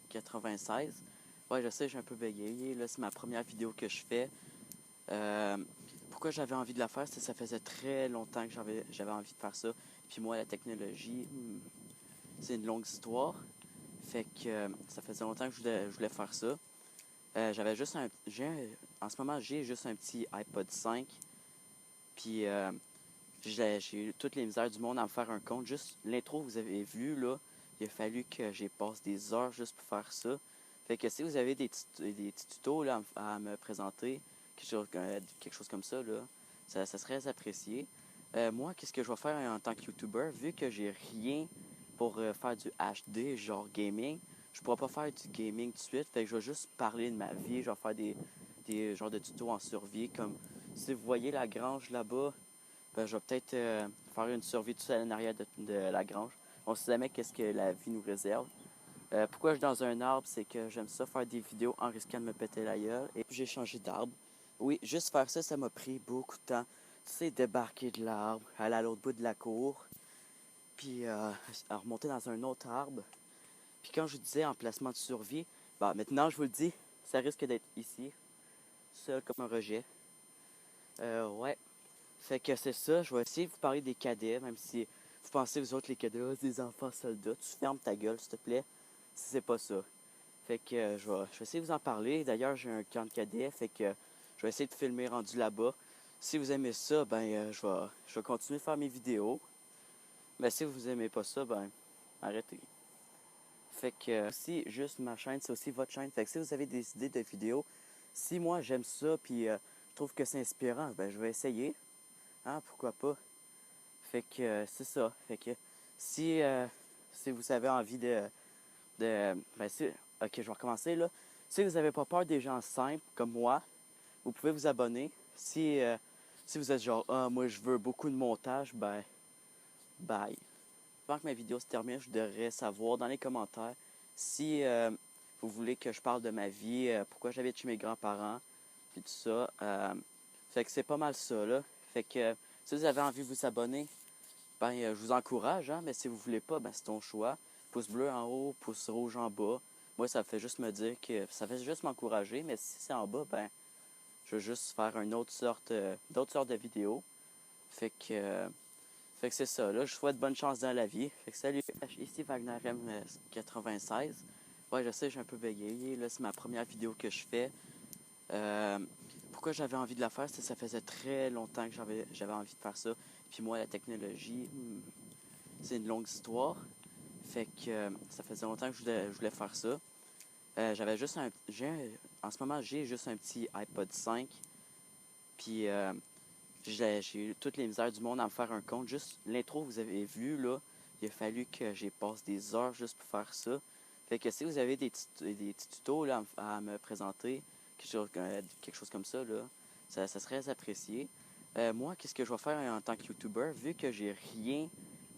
96. Ouais, je sais, j'ai un peu bégayé. Là, c'est ma première vidéo que je fais. Euh, Pourquoi j'avais envie de la faire, c'est que ça faisait très longtemps que j'avais envie de faire ça. Puis moi, la technologie, c'est une longue histoire. Fait que ça faisait longtemps que je voulais faire ça. J'avais juste en ce moment, j'ai juste un petit iPod 5. Puis j'ai eu toutes les misères du monde à me faire un compte. Juste l'intro que vous avez vu, là, il a fallu que j'ai passe des heures juste pour faire ça. Fait que si vous avez des petits tutos là, à me présenter, quelque chose comme ça, là, ça serait apprécié. Moi, qu'est-ce que je vais faire en tant que YouTuber, vu que j'ai rien pour faire du HD, genre gaming, je pourrais pas faire du gaming tout de suite. Fait que je vais juste parler de ma vie, je vais faire des genres de tutos en survie, comme si vous voyez la grange là-bas, ben, je vais peut-être faire une survie tout seul en arrière de la grange. On sait jamais qu'est-ce que la vie nous réserve. Pourquoi je suis dans un arbre, c'est que j'aime ça faire des vidéos en risquant de me péter la gueule. Et j'ai changé d'arbre. Oui, juste faire ça, ça m'a pris beaucoup de temps. Tu sais, débarquer de l'arbre, aller à l'autre bout de la cour, puis remonter dans un autre arbre. Puis quand je vous disais emplacement de survie, bah maintenant je vous le dis, ça risque d'être ici, seul comme un rejet. Ouais. Fait que c'est ça, je vais essayer de vous parler des cadets, même si vous pensez, vous autres, les cadets, ah, des enfants soldats. Tu fermes ta gueule, s'il te plaît, si c'est pas ça. Fait que je vais essayer de vous en parler. D'ailleurs, j'ai un camp de cadets, fait que je vais essayer de filmer rendu là-bas. Si vous aimez ça, ben, je vais continuer de faire mes vidéos. Mais si vous aimez pas ça, ben, arrêtez. Fait que si juste ma chaîne, c'est aussi votre chaîne. Fait que si vous avez des idées de vidéos, si moi j'aime ça, puis je trouve que c'est inspirant, ben, je vais essayer. Hein, pourquoi pas? Fait que c'est ça. Fait que si, si vous avez envie ben si, ok, je vais recommencer là. Si vous n'avez pas peur des gens simples comme moi, vous pouvez vous abonner. Si vous êtes genre, ah, moi je veux beaucoup de montage, ben, bye. Avant que ma vidéo se termine, je voudrais savoir dans les commentaires si vous voulez que je parle de ma vie, pourquoi j'habite chez mes grands-parents, puis tout ça. Fait que c'est pas mal ça, là. Fait que si vous avez envie de vous abonner, ben, je vous encourage, hein, mais si vous voulez pas, ben, c'est ton choix. Pouce bleu en haut, pouce rouge en bas. Moi, ça fait juste me dire que ça fait juste m'encourager, mais si c'est en bas, ben, je veux juste faire une autre sorte, d'autres sortes de vidéos. Fait que, euh, fait que c'est ça, là. Je vous souhaite bonne chance dans la vie. Fait que salut, ici Wagner M96. Ouais, je sais, j'ai un peu bégayé. Là, c'est ma première vidéo que je fais. Euh, Pourquoi j'avais envie de la faire, c'est que ça faisait très longtemps que j'avais envie de faire ça. Puis moi, la technologie, c'est une longue histoire. Fait que ça faisait longtemps que je voulais faire ça. J'avais juste en ce moment, j'ai juste un petit iPod 5. Puis j'ai eu toutes les misères du monde à me faire un compte. Juste l'intro que vous avez vu, là, il a fallu que j'ai passe des heures juste pour faire ça. Fait que si vous avez des petits tutos là, à me présenter, quelque chose comme ça, là, ça serait apprécié. Moi, qu'est-ce que je vais faire en tant que YouTuber, vu que j'ai rien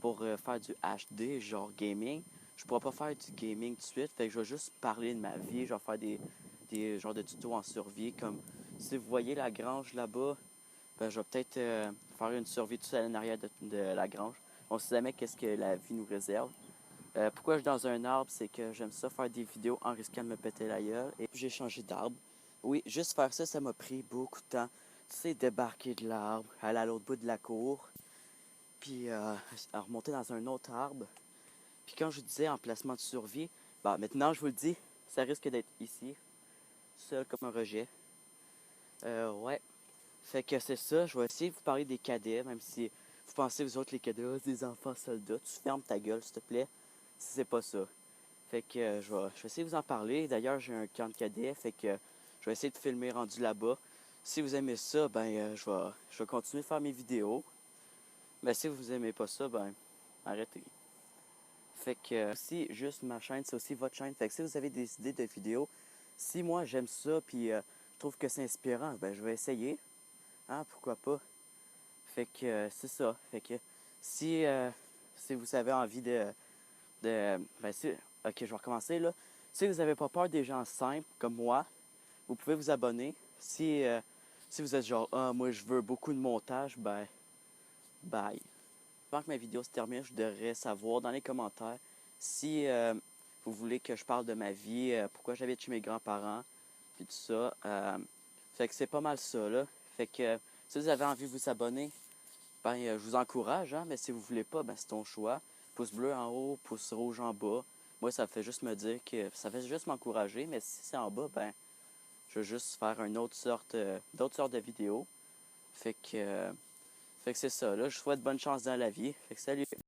pour faire du HD, genre gaming, je pourrais pas faire du gaming tout de suite. Fait que je vais juste parler de ma vie, je vais faire des genres de tutos en survie, comme si vous voyez la grange là-bas, ben, je vais peut-être faire une survie tout seul en arrière de la grange. On sait jamais qu'est-ce que la vie nous réserve. Pourquoi je suis dans un arbre, c'est que j'aime ça faire des vidéos en risquant de me péter la gueule. Et j'ai changé d'arbre. Oui, juste faire ça, ça m'a pris beaucoup de temps. Tu sais, débarquer de l'arbre, aller à l'autre bout de la cour, puis remonter dans un autre arbre. Puis quand je vous disais emplacement de survie, bah maintenant je vous le dis, ça risque d'être ici, seul comme un rejet. Ouais. Fait que c'est ça, je vais essayer de vous parler des cadets, même si vous pensez, vous autres, les cadets, ah, des enfants soldats. Tu fermes ta gueule, s'il te plaît, si c'est pas ça. Fait que je vais essayer de vous en parler. D'ailleurs, j'ai un camp de cadets, fait que je vais essayer de filmer rendu là-bas. Si vous aimez ça, ben, je vais continuer de faire mes vidéos. Mais si vous aimez pas ça, ben, arrêtez. Fait que si juste ma chaîne, c'est aussi votre chaîne. Fait que si vous avez des idées de vidéos, si moi j'aime ça, puis je trouve que c'est inspirant, ben, je vais essayer. Hein, pourquoi pas? Fait que c'est ça. Fait que si, si vous avez envie ben si, ok, je vais recommencer là. Si vous n'avez pas peur des gens simples comme moi, vous pouvez vous abonner. Si vous êtes genre, ah, moi je veux beaucoup de montage, ben, bye. Avant que ma vidéo se termine, je voudrais savoir dans les commentaires si vous voulez que je parle de ma vie, pourquoi j'habite chez mes grands-parents, puis tout ça. Fait que c'est pas mal ça, là. Fait que si vous avez envie de vous abonner, ben, je vous encourage, hein, mais si vous voulez pas, ben, c'est ton choix. Pouce bleu en haut, pouce rouge en bas. Moi, ça fait juste me dire que ça fait juste m'encourager, mais si c'est en bas, ben, je veux juste faire une autre sorte, d'autres sortes de vidéos. Fait que c'est ça, là. Je vous souhaite bonne chance dans la vie. Fait que salut!